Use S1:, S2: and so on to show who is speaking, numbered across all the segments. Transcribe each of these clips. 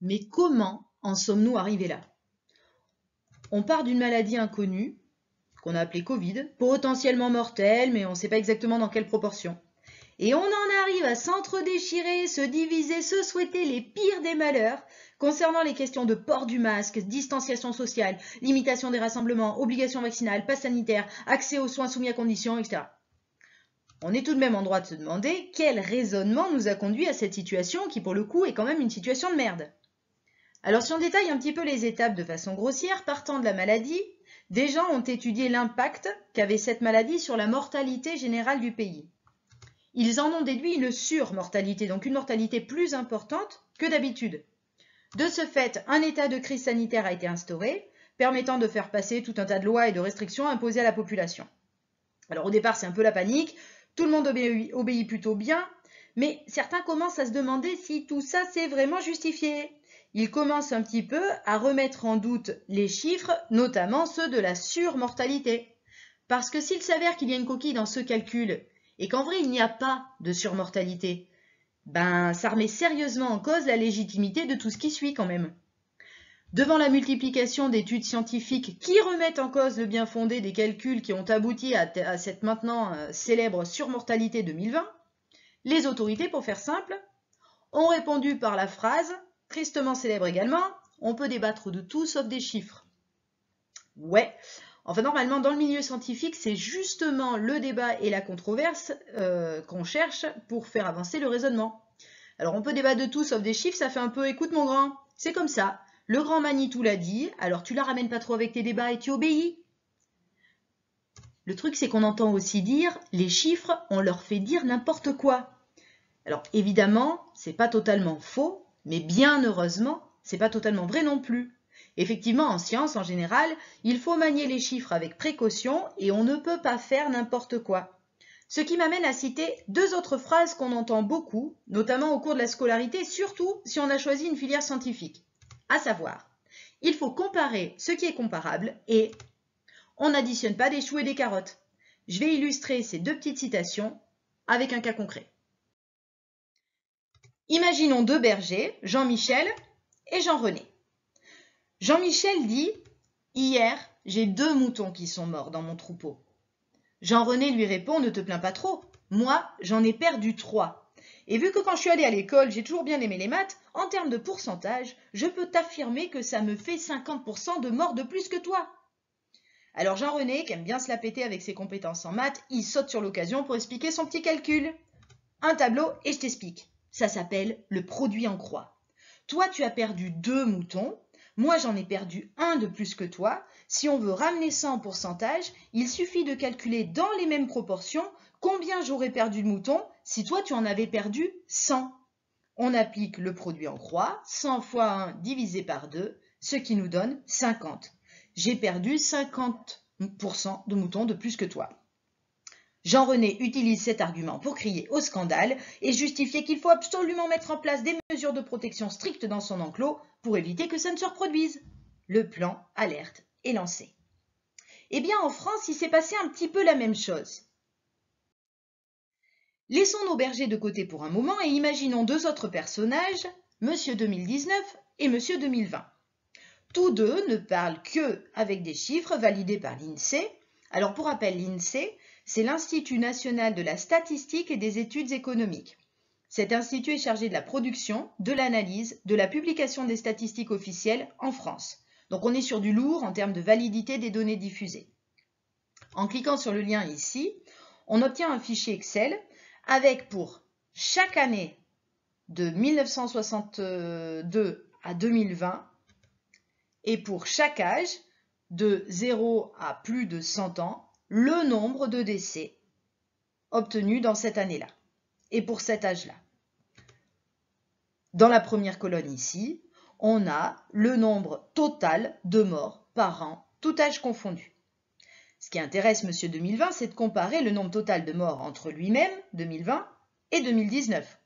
S1: Mais comment en sommes-nous arrivés là? On part d'une maladie inconnue, qu'on a appelée Covid, potentiellement mortelle, mais on ne sait pas exactement dans quelle proportion. Et on en arrive à s'entre-déchirer, se diviser, se souhaiter les pires des malheurs concernant les questions de port du masque, distanciation sociale, limitation des rassemblements, obligation vaccinale, passe sanitaire, accès aux soins soumis à conditions, etc. On est tout de même en droit de se demander quel raisonnement nous a conduit à cette situation qui, pour le coup, est quand même une situation de merde. Alors si on détaille un petit peu les étapes de façon grossière, partant de la maladie, des gens ont étudié l'impact qu'avait cette maladie sur la mortalité générale du pays. Ils en ont déduit une surmortalité, donc une mortalité plus importante que d'habitude. De ce fait, un état de crise sanitaire a été instauré, permettant de faire passer tout un tas de lois et de restrictions imposées à la population. Alors au départ, c'est un peu la panique, tout le monde obéit plutôt bien, mais certains commencent à se demander si tout ça c'est vraiment justifié. Ils commencent un petit peu à remettre en doute les chiffres, notamment ceux de la surmortalité. Parce que s'il s'avère qu'il y a une coquille dans ce calcul, et qu'en vrai il n'y a pas de surmortalité, ben ça remet sérieusement en cause la légitimité de tout ce qui suit quand même. Devant la multiplication d'études scientifiques qui remettent en cause le bien fondé des calculs qui ont abouti à cette maintenant célèbre surmortalité 2020, les autorités, pour faire simple, ont répondu par la phrase, tristement célèbre également, on peut débattre de tout sauf des chiffres. Ouais, enfin normalement dans le milieu scientifique, c'est justement le débat et la controverse qu'on cherche pour faire avancer le raisonnement. Alors on peut débattre de tout sauf des chiffres, ça fait un peu écoute mon grand, c'est comme ça. Le grand Manitou l'a dit, alors tu la ramènes pas trop avec tes débats et tu obéis. Le truc c'est qu'on entend aussi dire, les chiffres, on leur fait dire n'importe quoi. Alors évidemment, c'est pas totalement faux, mais bien heureusement, c'est pas totalement vrai non plus. Effectivement, en science, en général, il faut manier les chiffres avec précaution et on ne peut pas faire n'importe quoi. Ce qui m'amène à citer deux autres phrases qu'on entend beaucoup, notamment au cours de la scolarité, surtout si on a choisi une filière scientifique. À savoir, il faut comparer ce qui est comparable et on n'additionne pas des choux et des carottes. Je vais illustrer ces deux petites citations avec un cas concret. Imaginons deux bergers, Jean-Michel et Jean-René. Jean-Michel dit « Hier, j'ai 2 moutons qui sont morts dans mon troupeau ». Jean-René lui répond « Ne te plains pas trop, moi, j'en ai perdu 3. Et vu que quand je suis allé à l'école, j'ai toujours bien aimé les maths, en termes de pourcentage, je peux t'affirmer que ça me fait 50% de morts de plus que toi. » Alors Jean-René, qui aime bien se la péter avec ses compétences en maths, il saute sur l'occasion pour expliquer son petit calcul. Un tableau et je t'explique. Ça s'appelle le produit en croix. Toi, tu as perdu 2 moutons. Moi, j'en ai perdu 1 de plus que toi. Si on veut ramener ça en pourcentage, il suffit de calculer dans les mêmes proportions combien j'aurais perdu de moutons si toi, tu en avais perdu 100. On applique le produit en croix, 100 fois 1 divisé par 2, ce qui nous donne 50. J'ai perdu 50% de moutons de plus que toi. Jean-René utilise cet argument pour crier au scandale et justifier qu'il faut absolument mettre en place des mesures de protection strictes dans son enclos pour éviter que ça ne se reproduise. Le plan alerte est lancé. Eh bien, en France, il s'est passé un petit peu la même chose. Laissons nos bergers de côté pour un moment et imaginons deux autres personnages, Monsieur 2019 et Monsieur 2020. Tous deux ne parlent que avec des chiffres validés par l'INSEE. Alors pour rappel, l'INSEE, c'est l'Institut national de la statistique et des études économiques. Cet institut est chargé de la production, de l'analyse, de la publication des statistiques officielles en France. Donc on est sur du lourd en termes de validité des données diffusées. En cliquant sur le lien ici, on obtient un fichier Excel avec pour chaque année de 1962 à 2020 et pour chaque âge, de 0 à plus de 100 ans, le nombre de décès obtenus dans cette année-là et pour cet âge-là. Dans la première colonne ici, on a le nombre total de morts par an, tout âge confondu. Ce qui intéresse Monsieur 2020, c'est de comparer le nombre total de morts entre lui-même, 2020, et 2019.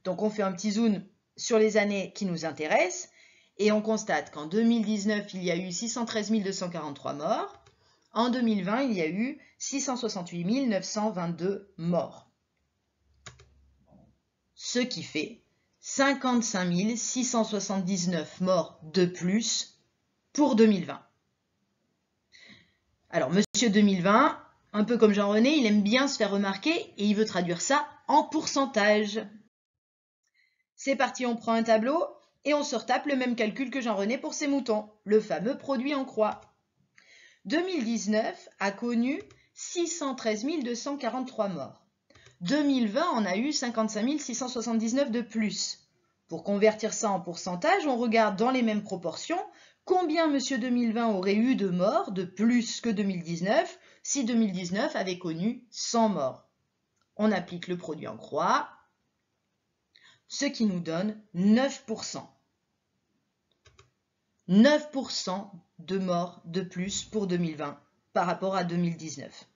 S1: Donc on fait un petit zoom sur les années qui nous intéressent, et on constate qu'en 2019, il y a eu 613 243 morts. En 2020, il y a eu 668 922 morts. Ce qui fait 55 679 morts de plus pour 2020. Alors, Monsieur 2020, un peu comme Jean-René, il aime bien se faire remarquer et il veut traduire ça en pourcentage. C'est parti, on prend un tableau et on se retape le même calcul que Jean-René pour ses moutons, le fameux produit en croix. 2019 a connu 613 243 morts. 2020 en a eu 55 679 de plus. Pour convertir ça en pourcentage, on regarde dans les mêmes proportions combien Monsieur 2020 aurait eu de morts de plus que 2019 si 2019 avait connu 100 morts. On applique le produit en croix, ce qui nous donne 9%. 9% de morts de plus pour 2020 par rapport à 2019.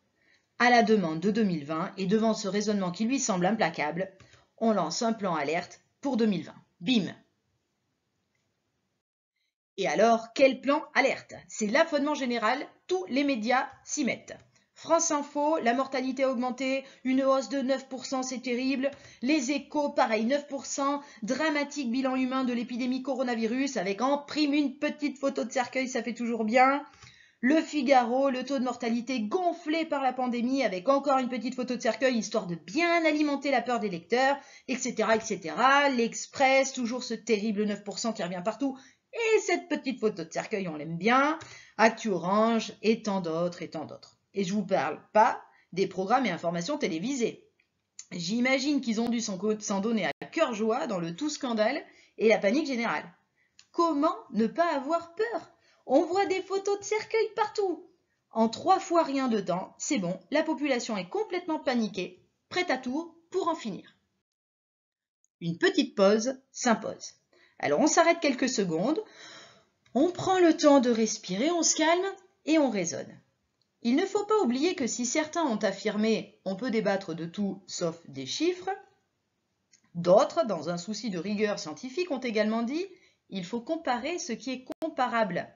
S1: À la demande de 2020 et devant ce raisonnement qui lui semble implacable, on lance un plan alerte pour 2020. Bim! Et alors, quel plan alerte? C'est l'affolement général, tous les médias s'y mettent. France Info, la mortalité a augmenté, une hausse de 9%, c'est terrible. Les Échos, pareil, 9%, dramatique bilan humain de l'épidémie coronavirus, avec en prime une petite photo de cercueil, ça fait toujours bien. Le Figaro, le taux de mortalité gonflé par la pandémie, avec encore une petite photo de cercueil, histoire de bien alimenter la peur des lecteurs, etc., etc. L'Express, toujours ce terrible 9% qui revient partout. Et cette petite photo de cercueil, on l'aime bien. Actu Orange, et tant d'autres, et tant d'autres. Et je ne vous parle pas des programmes et informations télévisés. J'imagine qu'ils ont dû s'en donner à cœur joie dans le tout scandale et la panique générale. Comment ne pas avoir peur? On voit des photos de cercueils partout. En 3 fois rien dedans, c'est bon, la population est complètement paniquée, prête à tout pour en finir. Une petite pause s'impose. Alors on s'arrête quelques secondes, on prend le temps de respirer, on se calme et on raisonne. Il ne faut pas oublier que si certains ont affirmé « on peut débattre de tout sauf des chiffres », d'autres, dans un souci de rigueur scientifique, ont également dit « il faut comparer ce qui est comparable ».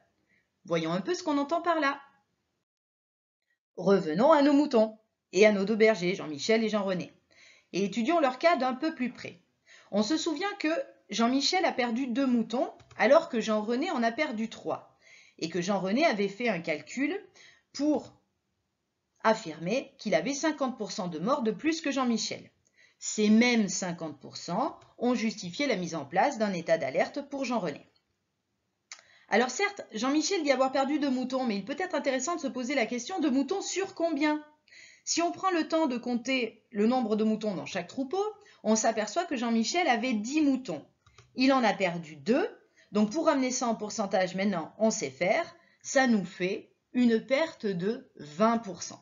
S1: Voyons un peu ce qu'on entend par là. Revenons à nos moutons et à nos 2 bergers, Jean-Michel et Jean-René, et étudions leur cas d'un peu plus près. On se souvient que Jean-Michel a perdu 2 moutons alors que Jean-René en a perdu 3 et que Jean-René avait fait un calcul pour affirmer qu'il avait 50% de morts de plus que Jean-Michel. Ces mêmes 50% ont justifié la mise en place d'un état d'alerte pour Jean-René. Alors certes, Jean-Michel dit avoir perdu 2 moutons, mais il peut être intéressant de se poser la question de moutons sur combien? Si on prend le temps de compter le nombre de moutons dans chaque troupeau, on s'aperçoit que Jean-Michel avait 10 moutons. Il en a perdu 2, donc pour ramener ça en pourcentage maintenant, on sait faire, ça nous fait une perte de 20%.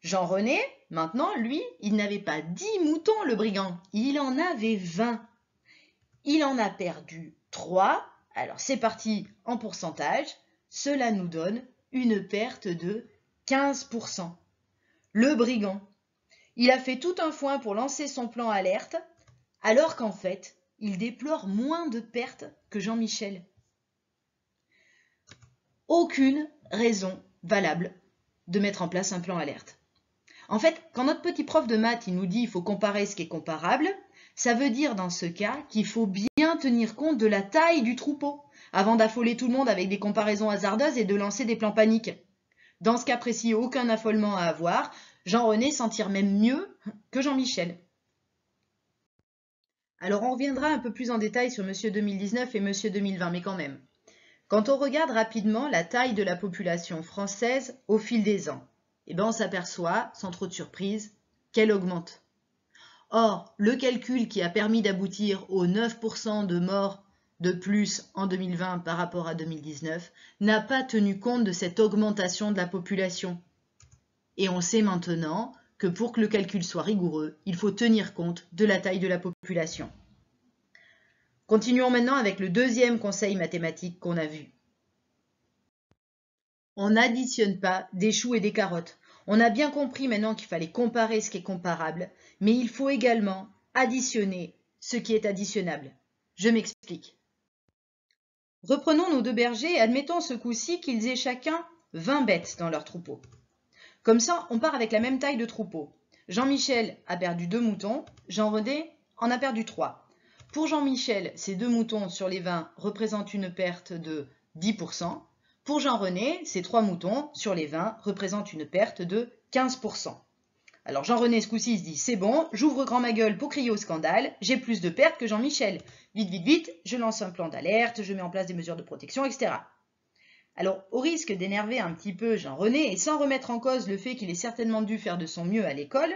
S1: Jean-René, maintenant, lui, il n'avait pas 10 moutons, le brigand, il en avait 20. Il en a perdu 3, alors c'est parti en pourcentage, cela nous donne une perte de 15%. Le brigand, il a fait tout un foin pour lancer son plan alerte, alors qu'en fait, il déplore moins de pertes que Jean-Michel. Aucune raison valable de mettre en place un plan alerte. En fait, quand notre petit prof de maths il nous dit qu'il faut comparer ce qui est comparable, ça veut dire dans ce cas qu'il faut bien tenir compte de la taille du troupeau avant d'affoler tout le monde avec des comparaisons hasardeuses et de lancer des plans paniques. Dans ce cas précis, aucun affolement à avoir. Jean-René s'en tire même mieux que Jean-Michel. Alors on reviendra un peu plus en détail sur Monsieur 2019 et Monsieur 2020, mais quand même. Quand on regarde rapidement la taille de la population française au fil des ans, on s'aperçoit, sans trop de surprise, qu'elle augmente. Or, le calcul qui a permis d'aboutir aux 9% de morts de plus en 2020 par rapport à 2019 n'a pas tenu compte de cette augmentation de la population. Et on sait maintenant que pour que le calcul soit rigoureux, il faut tenir compte de la taille de la population. Continuons maintenant avec le deuxième conseil mathématique qu'on a vu. On n'additionne pas des choux et des carottes. On a bien compris maintenant qu'il fallait comparer ce qui est comparable, mais il faut également additionner ce qui est additionnable. Je m'explique. Reprenons nos 2 bergers et admettons ce coup-ci qu'ils aient chacun 20 bêtes dans leur troupeau. Comme ça, on part avec la même taille de troupeau. Jean-Michel a perdu 2 moutons, Jean-René en a perdu 3. Pour Jean-Michel, ces 2 moutons sur les 20 représentent une perte de 10%. Pour Jean-René, ces 3 moutons sur les 20 représentent une perte de 15%. Alors Jean-René, ce coup-ci, il se dit, c'est bon, j'ouvre grand ma gueule pour crier au scandale, j'ai plus de pertes que Jean-Michel. Vite, vite, vite, je lance un plan d'alerte, je mets en place des mesures de protection, etc. Alors, au risque d'énerver un petit peu Jean-René, et sans remettre en cause le fait qu'il ait certainement dû faire de son mieux à l'école,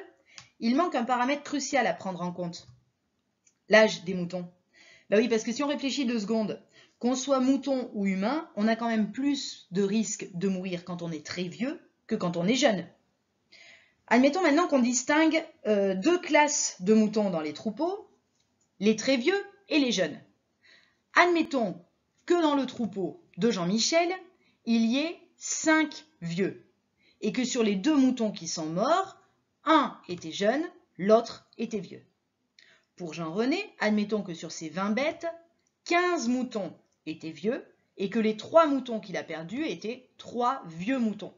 S1: il manque un paramètre crucial à prendre en compte. L'âge des moutons. Ben oui, parce que si on réfléchit 2 secondes, qu'on soit mouton ou humain, on a quand même plus de risques de mourir quand on est très vieux que quand on est jeune. Admettons maintenant qu'on distingue 2 classes de moutons dans les troupeaux, les très vieux et les jeunes. Admettons que dans le troupeau de Jean-Michel, il y ait 5 vieux, et que sur les 2 moutons qui sont morts, un était jeune, l'autre était vieux. Pour Jean-René, admettons que sur ces 20 bêtes, 15 moutons étaient vieux, et que les 3 moutons qu'il a perdus étaient 3 vieux moutons.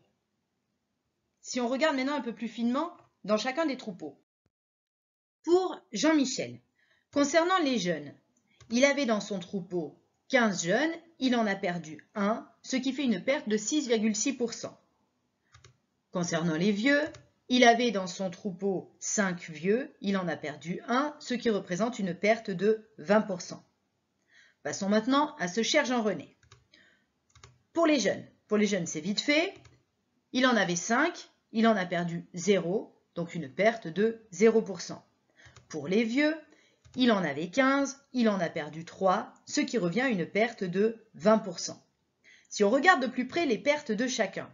S1: Si on regarde maintenant un peu plus finement dans chacun des troupeaux. Pour Jean-Michel, concernant les jeunes, il avait dans son troupeau 15 jeunes, il en a perdu 1, ce qui fait une perte de 6,6%. Concernant les vieux, il avait dans son troupeau 5 vieux, il en a perdu 1, ce qui représente une perte de 20%. Passons maintenant à ce cher Jean-René. Pour les jeunes c'est vite fait, il en avait 5, il en a perdu 0, donc une perte de 0%. Pour les vieux, il en avait 15, il en a perdu 3, ce qui revient à une perte de 20%. Si on regarde de plus près les pertes de chacun,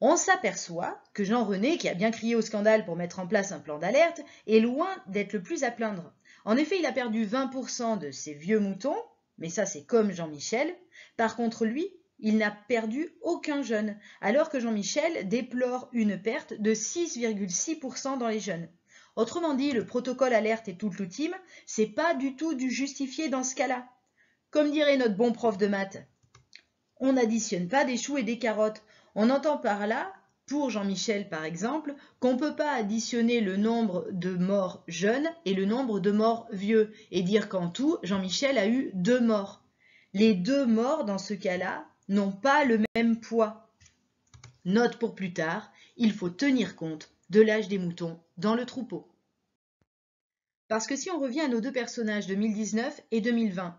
S1: on s'aperçoit que Jean-René, qui a bien crié au scandale pour mettre en place un plan d'alerte, est loin d'être le plus à plaindre. En effet, il a perdu 20% de ses vieux moutons, mais ça c'est comme Jean-Michel. Par contre, lui, il n'a perdu aucun jeune, alors que Jean-Michel déplore une perte de 6,6% dans les jeunes. Autrement dit, le protocole alerte est tout ultime, c'est pas du tout du justifié dans ce cas-là. Comme dirait notre bon prof de maths, on n'additionne pas des choux et des carottes. On entend par là, pour Jean-Michel par exemple, qu'on ne peut pas additionner le nombre de morts jeunes et le nombre de morts vieux, et dire qu'en tout, Jean-Michel a eu 2 morts. Les 2 morts, dans ce cas-là, n'ont pas le même poids. Note pour plus tard, il faut tenir compte de l'âge des moutons dans le troupeau. Parce que si on revient à nos 2 personnages 2019 et 2020,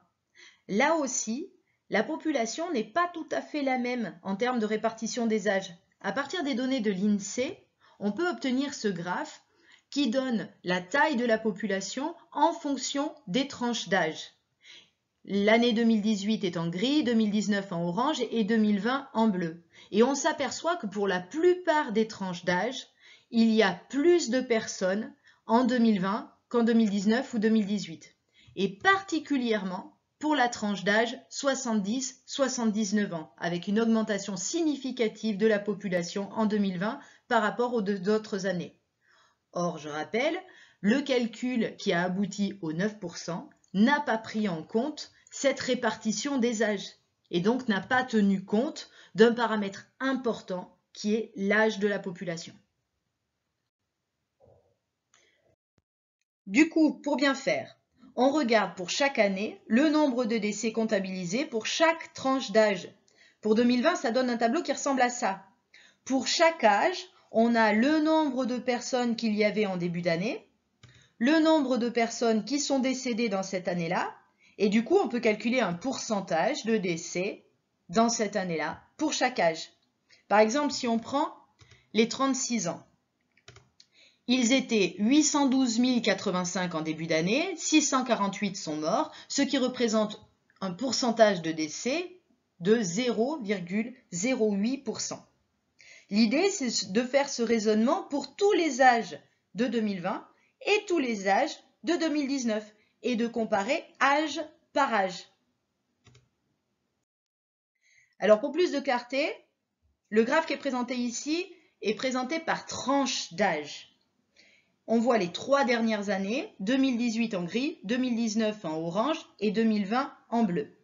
S1: là aussi, la population n'est pas tout à fait la même en termes de répartition des âges. À partir des données de l'INSEE, on peut obtenir ce graphe qui donne la taille de la population en fonction des tranches d'âge. L'année 2018 est en gris, 2019 en orange et 2020 en bleu. Et on s'aperçoit que pour la plupart des tranches d'âge, il y a plus de personnes en 2020 qu'en 2019 ou 2018. Et particulièrement pour la tranche d'âge 70-79 ans, avec une augmentation significative de la population en 2020 par rapport aux 2 autres années. Or, je rappelle, le calcul qui a abouti aux 9% n'a pas pris en compte cette répartition des âges et donc n'a pas tenu compte d'un paramètre important qui est l'âge de la population. Du coup, pour bien faire, on regarde pour chaque année le nombre de décès comptabilisés pour chaque tranche d'âge. Pour 2020, ça donne un tableau qui ressemble à ça. Pour chaque âge, on a le nombre de personnes qu'il y avait en début d'année, le nombre de personnes qui sont décédées dans cette année-là, et du coup, on peut calculer un pourcentage de décès dans cette année-là pour chaque âge. Par exemple, si on prend les 36 ans, ils étaient 812 085 en début d'année, 648 sont morts, ce qui représente un pourcentage de décès de 0,08%. L'idée, c'est de faire ce raisonnement pour tous les âges de 2020 et tous les âges de 2019 et de comparer âge par âge. Alors pour plus de clarté, le graphe qui est présenté ici est présenté par tranche d'âge. On voit les 3 dernières années, 2018 en gris, 2019 en orange et 2020 en bleu.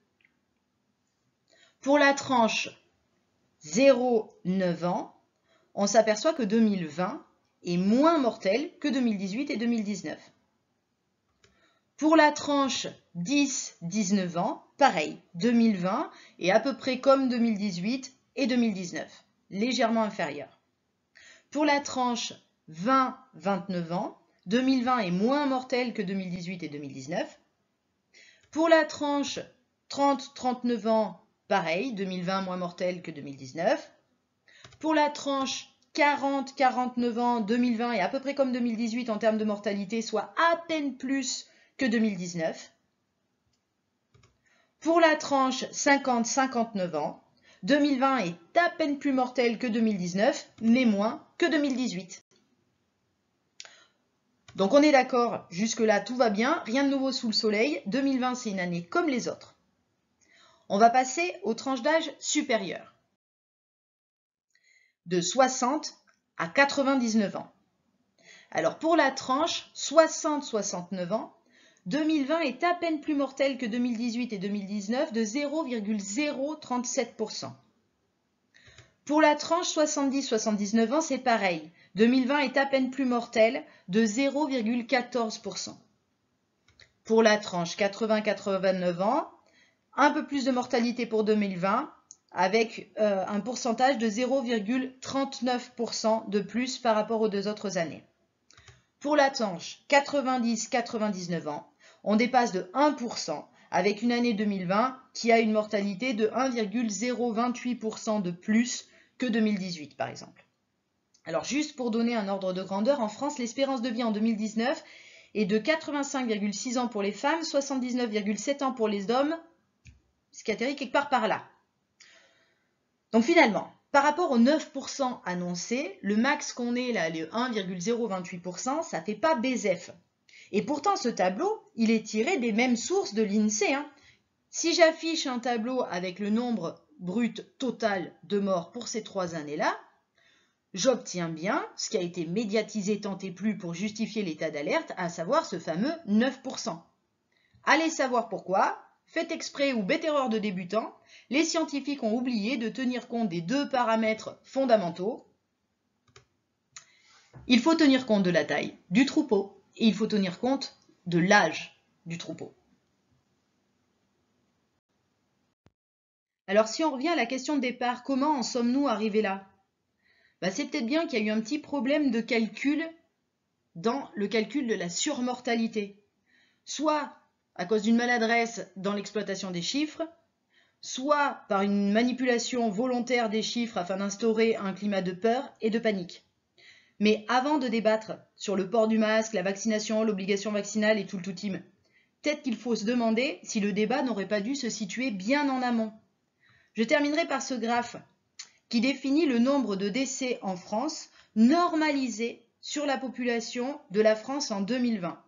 S1: Pour la tranche 0-9 ans, on s'aperçoit que 2020 est moins mortel que 2018 et 2019. Pour la tranche 10-19 ans, pareil, 2020 est à peu près comme 2018 et 2019, légèrement inférieur. Pour la tranche 20-29 ans, 2020 est moins mortel que 2018 et 2019. Pour la tranche 30-39 ans, pareil, 2020 moins mortel que 2019. Pour la tranche 40-49 ans, 2020 est à peu près comme 2018 en termes de mortalité, soit à peine plus que 2019. Pour la tranche 50-59 ans, 2020 est à peine plus mortel que 2019, mais moins que 2018. Donc on est d'accord, jusque-là tout va bien, rien de nouveau sous le soleil, 2020 c'est une année comme les autres. On va passer aux tranches d'âge supérieures, de 60 à 99 ans. Alors pour la tranche 60-69 ans, 2020 est à peine plus mortel que 2018 et 2019 de 0,037%. Pour la tranche 70-79 ans, c'est pareil. 2020 est à peine plus mortel de 0,14%. Pour la tranche 80-89 ans, un peu plus de mortalité pour 2020 avec un pourcentage de 0,39% de plus par rapport aux deux autres années. Pour la tranche 90-99 ans, on dépasse de 1% avec une année 2020 qui a une mortalité de 1,028% de plus que 2018 par exemple. Alors juste pour donner un ordre de grandeur, en France, l'espérance de vie en 2019 est de 85,6 ans pour les femmes, 79,7 ans pour les hommes, ce qui atterrit quelque part par là. Donc finalement, par rapport aux 9% annoncés, le max qu'on est là, le 1,028%, ça ne fait pas BZEF. Et pourtant, ce tableau, il est tiré des mêmes sources de l'INSEE. Si j'affiche un tableau avec le nombre brut total de morts pour ces 3 années-là, j'obtiens bien ce qui a été médiatisé tant et plus pour justifier l'état d'alerte, à savoir ce fameux 9%. Allez savoir pourquoi, fait exprès ou bête erreur de débutant, les scientifiques ont oublié de tenir compte des 2 paramètres fondamentaux. Il faut tenir compte de la taille du troupeau et il faut tenir compte de l'âge du troupeau. Alors si on revient à la question de départ, comment en sommes-nous arrivés là ? C'est peut-être bien qu'il y a eu un petit problème de calcul dans le calcul de la surmortalité. Soit à cause d'une maladresse dans l'exploitation des chiffres, soit par une manipulation volontaire des chiffres afin d'instaurer un climat de peur et de panique. Mais avant de débattre sur le port du masque, la vaccination, l'obligation vaccinale et tout le tout-team, peut-être qu'il faut se demander si le débat n'aurait pas dû se situer bien en amont. Je terminerai par ce graphe qui définit le nombre de décès en France normalisé sur la population de la France en 2020.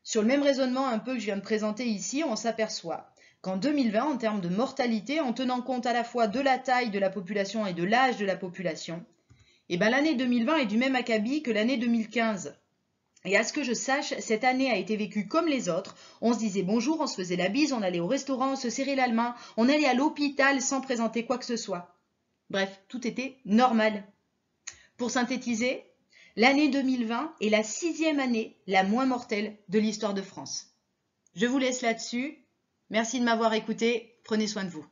S1: Sur le même raisonnement un peu que je viens de présenter ici, on s'aperçoit qu'en 2020, en termes de mortalité, en tenant compte à la fois de la taille de la population et de l'âge de la population, l'année 2020 est du même acabit que l'année 2015. Et à ce que je sache, cette année a été vécue comme les autres. On se disait bonjour, on se faisait la bise, on allait au restaurant, on se serrait la main, on allait à l'hôpital sans présenter quoi que ce soit. Bref, tout était normal. Pour synthétiser, l'année 2020 est la 6e année la moins mortelle de l'histoire de France. Je vous laisse là-dessus. Merci de m'avoir écouté. Prenez soin de vous.